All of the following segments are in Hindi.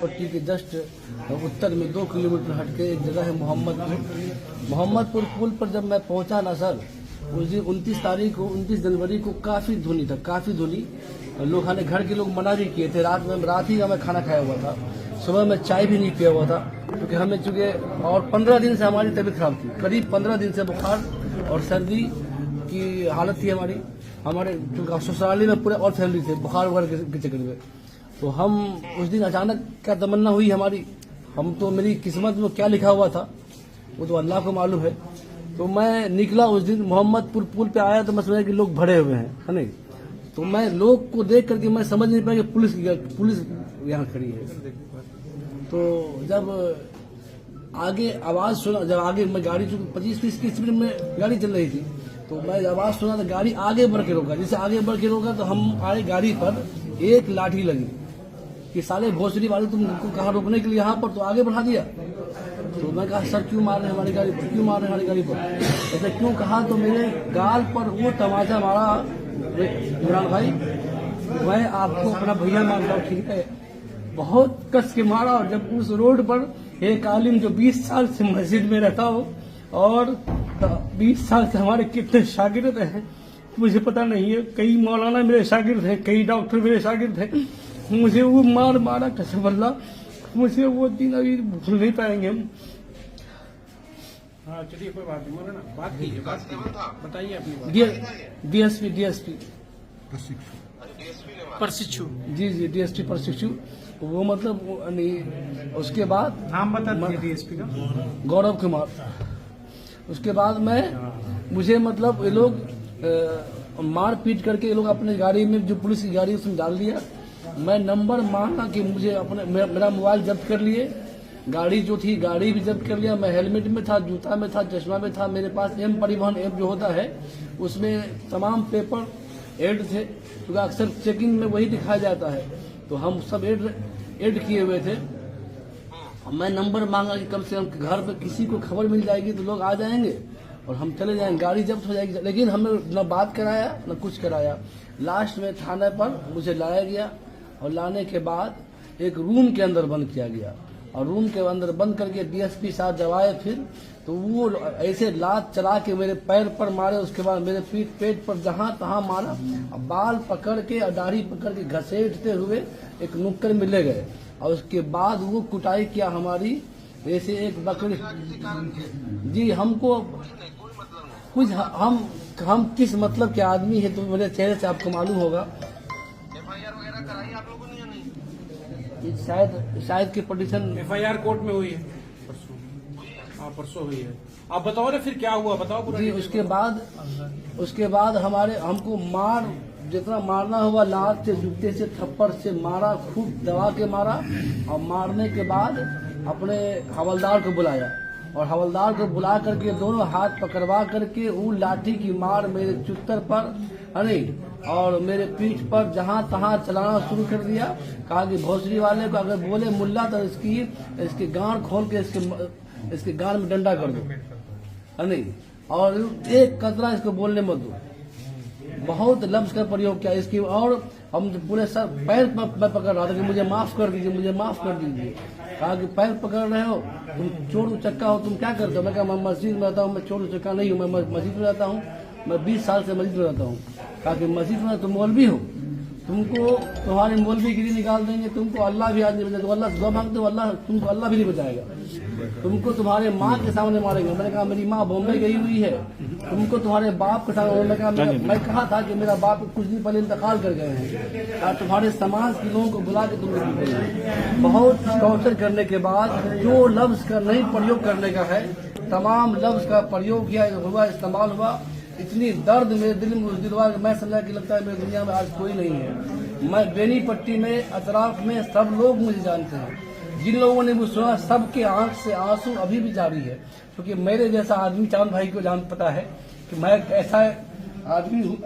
बेनीपट्टी के जस्ट उत्तर में 2 किलोमीटर हटके एक जगह है मोहम्मदपुर पुल पर जब मैं पहुंचा ना सर, उस दिन 29 जनवरी को काफ़ी धुनी था, काफ़ी धुनी। लोग खाने घर के लोग मना भी किए थे। रात ही का मैं खाना खाया हुआ था, सुबह मैं चाय भी नहीं पिया हुआ था, क्योंकि हमें चूँकि और 15 दिन से हमारी तबीयत खराब थी, करीब 15 दिन से बुखार और सर्दी की हालत थी हमारे चूँकि ससुराली में पूरे और फैमिली थे बुखार वगैरह के चक्कर में। तो हम उस दिन अचानक क्या तमन्ना हुई हमारी, हम तो मेरी किस्मत में क्या लिखा हुआ था वो तो अल्लाह को मालूम है। तो मैं निकला उस दिन मोहम्मदपुर पुल पे आया तो मैं समझा कि लोग भरे हुए हैं, है नहीं। तो मैं लोग को देख करके मैं समझ नहीं पाया कि पुलिस यहाँ खड़ी है। तो जब आगे आवाज सुना, जब आगे मैं गाड़ी 25-30 की स्पीड में गाड़ी चल रही थी, तो मैं आवाज सुना तो गाड़ी आगे बढ़ के रोका। जैसे आगे बढ़ के रोका तो हम आए गाड़ी पर, एक लाठी लगी कि साले भोसड़ी वाले तुमको कहाँ रोकने के लिए यहाँ पर, तो आगे बढ़ा दिया। तो मैं कहा सर क्यों मार रहे हैं हमारी गाड़ी पर, क्यों मार रहे हैं हमारी गाड़ी पर, ऐसा क्यों कहा। तो मेरे गाल पर वो तमाचा मारा, इमरान भाई मैं आपको अपना भैया मानता हूँ, ठीक है, बहुत कस के मारा। और जब उस रोड पर एक आलिम जो 20 साल से मस्जिद में रहता हो और 20 साल से हमारे कितने शागिर्द हैं मुझे पता नहीं है, कई मौलाना मेरे शागिर्द हैं, कई डॉक्टर मेरे शागिर्द हैं, मुझे वो मारा कसम अल्लाह, मुझे वो दिन अभी भूल नहीं पाएंगे हम। हाँ चलिए कोई बात नहीं, बोले ना, बात कीजिए, बताइए अपनी बात। डीएसपी प्रशिक्षु, जी डीएसपी प्रशिक्षु, वो मतलब उसके बाद नाम बता दीजिए डीएसपी का। गौरव कुमार। उसके बाद मुझे मतलब ये लोग मार पीट करके ये लोग अपने गाड़ी में, जो पुलिस की गाड़ी उसमें डाल दिया। मैं नंबर मांगा कि मुझे अपने मेरा मोबाइल जब्त कर लिए, गाड़ी जो थी गाड़ी भी जब्त कर लिया। मैं हेलमेट में था, जूता में था, चश्मा में था, मेरे पास एम परिवहन ऐप जो होता है उसमें तमाम पेपर ऐड थे, क्योंकि अक्सर चेकिंग में वही दिखाया जाता है। तो हम सब ऐड किए हुए थे। मैं नंबर मांगा कि कम से कम घर पे किसी को खबर मिल जाएगी तो लोग आ जाएंगे और हम चले जाएंगे, गाड़ी जब्त हो जाएगी। लेकिन हमने न बात कराया न कुछ कराया। लास्ट में थाने पर मुझे लाया गया और लाने के बाद एक रूम के अंदर बंद किया गया, और रूम के अंदर बंद करके डीएसपी साहब जब आए फिर तो वो ऐसे लात चला के मेरे पैर पर मारे, उसके बाद मेरे पेट पर जहां तहां मारा, बाल पकड़ के और दाढ़ी पकड़ के घसीटते हुए एक नुक्कड़ में ले गए, और उसके बाद वो कुटाई किया हमारी, जैसे एक बकरी। जी हमको कुछ हम किस मतलब के आदमी है तो मेरे चेहरे से आपको मालूम होगा। एफआईआर वगैरह कराई आप लोगों ने या नहीं? शायद की पटिशन एफआईआर कोर्ट में हुई है परसों। हाँ परसों हुई है। आप बताओ ना फिर क्या हुआ, बताओ पूरा। जी उसके बाद हमको मार, जितना मारना हुआ लात से, जूते से, थप्पड़ से मारा, खूब दबा के मारा। और मारने के बाद अपने हवलदार को बुलाया, और हवलदार को बुला करके दोनों हाथ पकड़वा करके वो लाठी की मार मेरे चुत्तर पर, अरे और मेरे पीठ पर जहां तहां चलाना शुरू कर दिया। कहा कि भोसड़ी वाले को अगर बोले मुल्ला तो इसकी गांड खोल के इसके गांड में डंडा कर दो, नहीं, और एक कतरा इसको बोलने मत दो। बहुत लफ्ज का प्रयोग किया इसकी, और हम पूरे सर पैर मैं पकड़ रहा था कि मुझे माफ कर दीजिए, मुझे माफ कर दीजिए। कहा कि पैर पकड़ रहे हो, तुम चोर उचक्का हो, तुम क्या करते हो? मैं कहा मैं मस्जिद में रहता हूँ, मैं चोर उचक्का नहीं हूँ, मैं मस्जिद में रहता हूँ, मैं 20 साल से मस्जिद में रहता हूँ। कहा कि मस्जिद में तुम मौलवी हो, तुमको तुम्हारी मौलवीगिरी निकाल देंगे, तुमको अल्लाह भी आज नहीं बचाएगा। तो अल्लाह दुआ मांगते हो, अल्लाह तुमको अल्लाह भी नहीं बचाएगा, तुमको तुम्हारे माँ के सामने मारेंगे। मैंने कहा मेरी माँ बॉम्बे गई हुई है, तुमको तुम्हारे बाप के सामने। मैं कहा था कि मेरा बाप कुछ दिन पहले इंतकाल कर गए हैं, और तुम्हारे समाज के लोगों को बुला के तुमको बहुत टॉर्चर करने के बाद जो लफ्ज का नहीं प्रयोग करने का है, तमाम लफ्ज का प्रयोग किया हुआ, इस्तेमाल हुआ। इतनी दर्द मेरे दिल में उस दिलवा, मैं समझा कि लगता है मेरी दुनिया में आज कोई नहीं है। मैं बेनीपट्टी में, अतराफ में सब लोग मुझे जानते हैं। जिन लोगों ने मुझे सुना, सबके आंख से आंसू अभी भी जारी है, क्योंकि मेरे जैसा आदमी चांद भाई को जान पता है कि मैं ऐसा आदमी हूँ।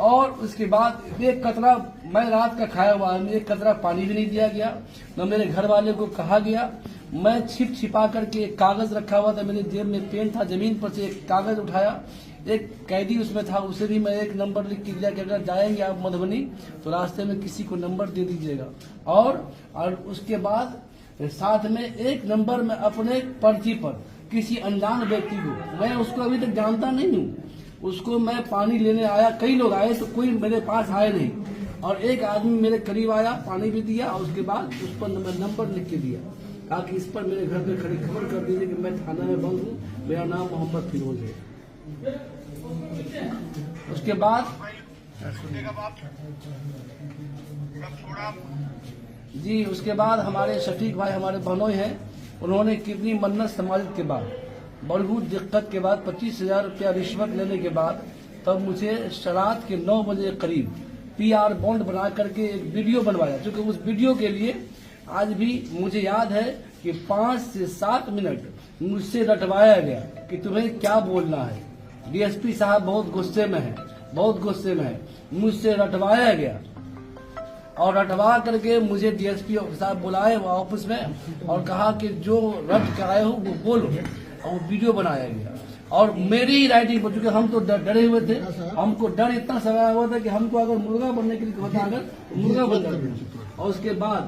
और उसके बाद एक कतरा मैं रात का खाया हुआ, एक कतरा पानी भी नहीं दिया गया, न मेरे घर वाले को कहा गया। मैं छिपा करके एक कागज रखा हुआ था मेरे जेब में, पेन था, जमीन पर से एक कागज उठाया, एक कैदी उसमें था, उसे भी मैं एक नंबर लिख के दिया कि अगर जाएंगे आप मधुबनी तो रास्ते में किसी को नंबर दे दीजिएगा। और उसके बाद साथ में एक नंबर में अपने पर्ची पर किसी अनजान व्यक्ति को, मैं उसको अभी तक जानता नहीं हूँ, उसको मैं पानी लेने आया, कई लोग आए तो कोई मेरे पास आए नहीं, और एक आदमी मेरे करीब आया, पानी भी दिया और उसके बाद उस पर नंबर लिख के दिया, कहा कि इस पर मेरे घर पे खड़ी खबर कर दीजिए कि मैं थाना में बंद हूँ, मेरा नाम मोहम्मद फिरोज है। उसके बाद जी उसके बाद हमारे शफीक भाई, हमारे बहनोई हैं, उन्होंने कितनी मन्नत समाजित के बाद, बहुत दिक्कत के बाद 25,000 रुपया रिश्वत लेने के बाद तब मुझे रात के 9 बजे करीब PR बॉन्ड बना करके एक वीडियो बनवाया, क्योंकि उस वीडियो के लिए आज भी मुझे याद है कि 5 से 7 मिनट मुझसे रटवाया गया कि तुम्हें क्या बोलना है। DSP साहब बहुत गुस्से में है, बहुत गुस्से में है, मुझसे रटवाया गया और रटवा करके मुझे DSP साहब बुलाए ऑफिस में और कहा कि जो रट कराए हो वो बोलो, और वीडियो बनाया गया और मेरी ही राइटिंग पर, चूंकि हम तो डरे हुए थे, हमको डर इतना सताया हुआ था कि हमको अगर मुर्गा बनने के लिए होता अगर तो मुर्गा बन जाते। और उसके बाद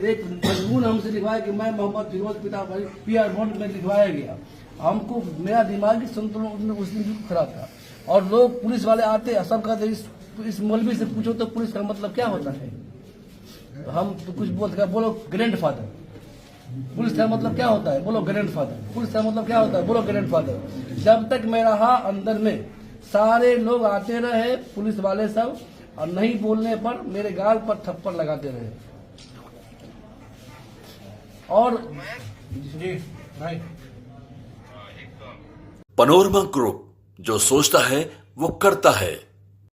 एक मजबूर हमसे लिखवाया कि मैं मोहम्मद फिरोज पिता PR बॉन्ड में लिखवाया गया। हमको मेरा दिमागी संतुलन उस दिन खराब था और लोग पुलिस वाले आते सब कहते इस मौलवी से पूछो तो पुलिस का मतलब क्या होता है, हम तो कुछ बोलते बोलो ग्रैंडफादर, पुलिस का मतलब क्या होता है, बोलो ग्रैंडफादर, पुलिस का मतलब क्या होता है, बोलो ग्रैंडफादर। जब तक मैं रहा अंदर में सारे लोग आते रहे पुलिस वाले सब, और नहीं बोलने पर मेरे गाल पर थप्पड़ लगाते रहे। और जी भाई, पनोरमा ग्रुप, जो सोचता है वो करता है।